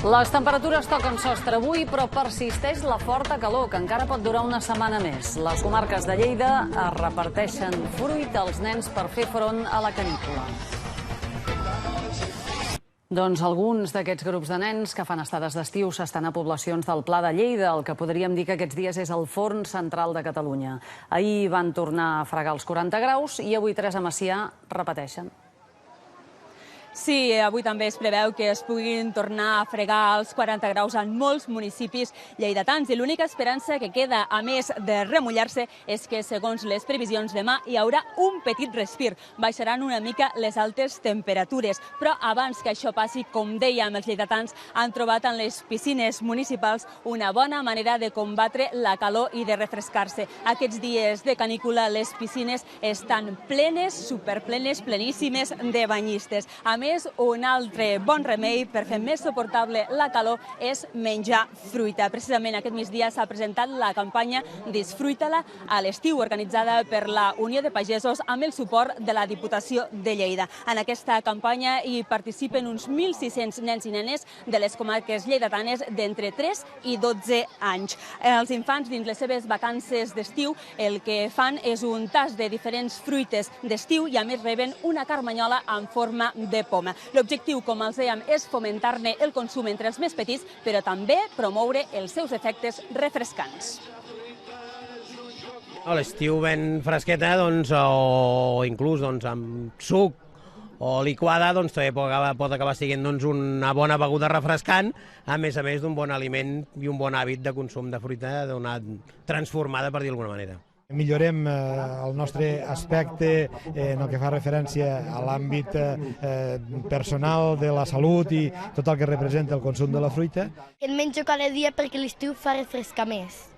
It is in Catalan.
Les temperatures toquen sostre avui, però persisteix la forta calor, que encara pot durar una setmana més. Les comarques de Lleida es reparteixen fruit als nens per fer front a la canícula. Doncs alguns d'aquests grups de nens que fan estades d'estiu s'estan a poblacions del Pla de Lleida, el que podríem dir que aquests dies és el forn central de Catalunya. Ahir van tornar a fregar els 40 graus i avui 3 a Macià repeteixen. Sí, avui també es preveu que es puguin tornar a fregar els 40 graus en molts municipis lleidatans i l'única esperança que queda, a més de remullar-se, és que, segons les previsions, demà hi haurà un petit respir. Baixaran una mica les altes temperatures, però abans que això passi, com dèiem, els lleidatans han trobat en les piscines municipals una bona manera de combatre la calor i de refrescar-se. Aquests dies de canícula les piscines estan plenes, superplenes, pleníssimes de banyistes. A més, un altre bon remei per fer més suportable la calor és menjar fruita. Precisament aquest migdia s'ha presentat la campanya Disfruita-la a l'estiu, organitzada per la Unió de Pagesos amb el suport de la Diputació de Lleida. En aquesta campanya hi participen uns 1.600 nens i nenes de les comarques lleidatanes d'entre 3 i 12 anys. Els infants, dins les seves vacances d'estiu, el que fan és un tast de diferents fruites d'estiu i a més reben una carmanyola en forma de poma. L'objectiu, com els dèiem, és fomentar-ne el consum entre els més petits, però també promoure els seus efectes refrescants. A l'estiu ben fresqueta, o inclús amb suc o liquada, també pot acabar sent una bona beguda refrescant, a més d'un bon aliment i un bon hàbit de consum de fruita transformada, per dir d'alguna manera. Millorem el nostre aspecte en el que fa referència a l'àmbit personal de la salut i tot el que representa el consum de la fruita. En menjo cada dia perquè l'estiu fa refrescar més.